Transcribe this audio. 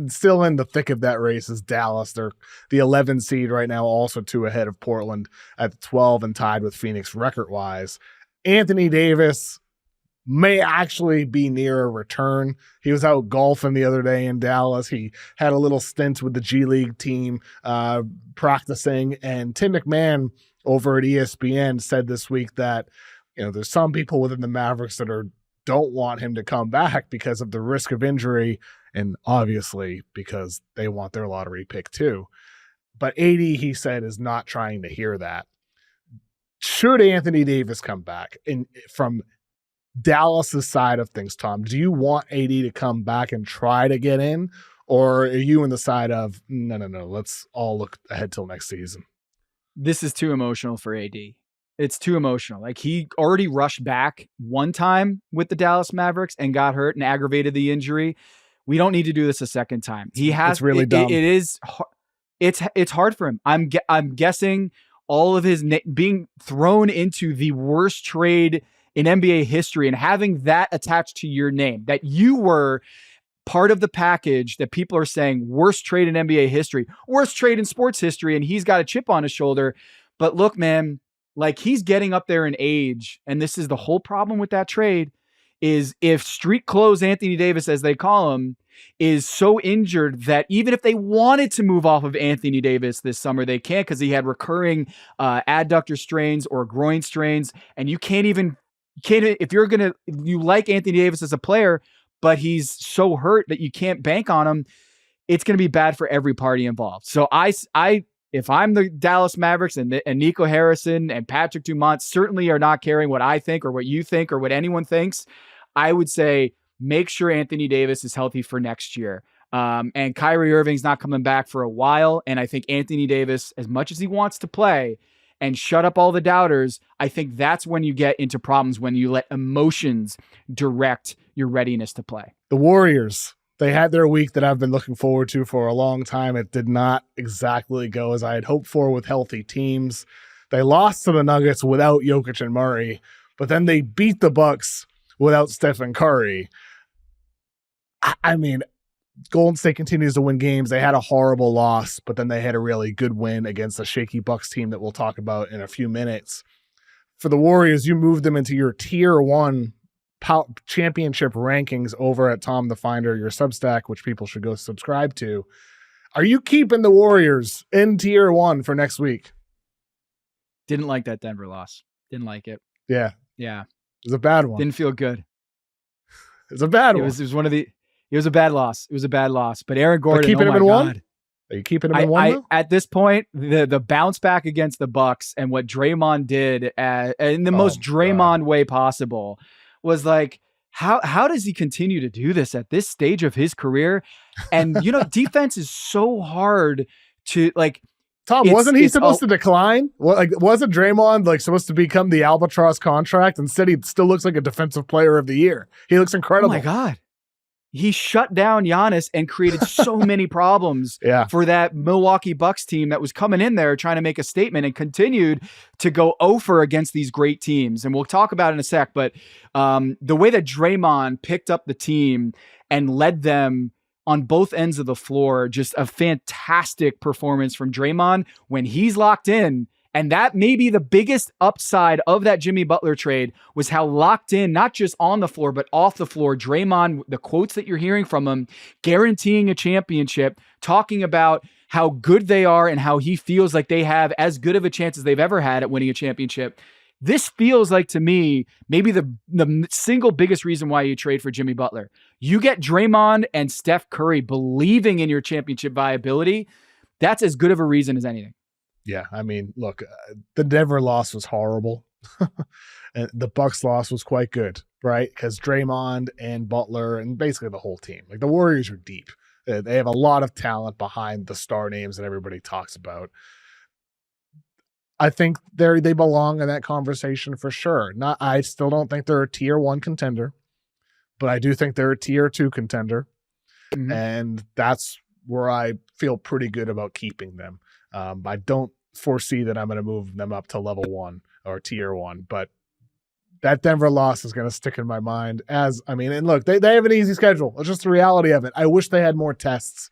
Still in the thick of that race is Dallas. They're the 11 seed right now, also 2 ahead of Portland at 12 and tied with Phoenix record-wise. Anthony Davis may actually be near a return. He was out golfing the other day in Dallas. He had a little stint with the G League team practicing, and Tim McMahon over at ESPN said this week that, there's some people within the Mavericks that don't want him to come back because of the risk of injury, and obviously because they want their lottery pick too. But AD, he said, is not trying to hear that. Should Anthony Davis come back from Dallas's side of things, Tom, do you want AD to come back and try to get in, or are you in the side of no, let's all look ahead till next season? This is too emotional for AD. It's too emotional. Like, he already rushed back one time with the Dallas Mavericks and got hurt and aggravated the injury. We don't need to do this a second time. It's really dumb. It's hard for him. I'm guessing all of his being thrown into the worst trade in NBA history and having that attached to your name, that you were part of the package that people are saying worst trade in NBA history, worst trade in sports history, and he's got a chip on his shoulder. But look, man, like, he's getting up there in age, and this is the whole problem with that trade, is if street clothes Anthony Davis, as they call him, is so injured that even if they wanted to move off of Anthony Davis this summer, they can't, because he had recurring adductor strains or groin strains, and you can't, if you like Anthony Davis as a player, but he's so hurt that you can't bank on him, it's going to be bad for every party involved. So if I'm the Dallas Mavericks and Nico Harrison and Patrick Dumont certainly are not caring what I think or what you think or what anyone thinks, I would say make sure Anthony Davis is healthy for next year. And Kyrie Irving's not coming back for a while. And I think Anthony Davis, as much as he wants to play and shut up all the doubters, I think that's when you get into problems, when you let emotions direct your readiness to play. The Warriors, they had their week that I've been looking forward to for a long time. It did not exactly go as I had hoped for with healthy teams. They lost to the Nuggets without Jokic and Murray, but then they beat the Bucks without Stephen Curry. I mean, Golden State continues to win games. They had a horrible loss, but then they had a really good win against a shaky Bucks team that we'll talk about in a few minutes. For the Warriors, you moved them into your tier 1 championship rankings over at Tom the Finder, your Substack, which people should go subscribe to. Are you keeping the Warriors in tier 1 for next week? Didn't like that Denver loss. Didn't like it. Yeah. Yeah. It was a bad one. Didn't feel good. It's a bad one. It was one of the. It was a bad loss. It was a bad loss. But Aaron Gordon, keeping him in God. 1? Are you keeping him in 1 though? At this point, the bounce back against the Bucks and what Draymond did in the most Draymond way possible was like, how does he continue to do this at this stage of his career? And, defense is so hard to, like, Tom, wasn't he supposed to decline? Wasn't Draymond supposed to become the albatross contract? Instead, he still looks like a defensive player of the year. He looks incredible. Oh my God. He shut down Giannis and created so many problems for that Milwaukee Bucks team that was coming in there trying to make a statement and continued to go over against these great teams. And we'll talk about it in a sec, but the way that Draymond picked up the team and led them on both ends of the floor, just a fantastic performance from Draymond when he's locked in. And that may be the biggest upside of that Jimmy Butler trade, was how locked in, not just on the floor, but off the floor, Draymond, the quotes that you're hearing from him, guaranteeing a championship, talking about how good they are and how he feels like they have as good of a chance as they've ever had at winning a championship. This feels like, to me, maybe the single biggest reason why you trade for Jimmy Butler. You get Draymond and Steph Curry believing in your championship viability. That's as good of a reason as anything. Yeah, I mean, look, the Denver loss was horrible. And the Bucks loss was quite good, right? Because Draymond and Butler and basically the whole team, the Warriors are deep. They have a lot of talent behind the star names that everybody talks about. I think they belong in that conversation for sure. I still don't think they're a tier 1 contender, but I do think they're a tier 2 contender. Mm-hmm. And that's where I feel pretty good about keeping them. I don't foresee that I'm going to move them up to level 1 or tier 1, but that Denver loss is going to stick in my mind and look, they have an easy schedule. It's just the reality of it. I wish they had more tests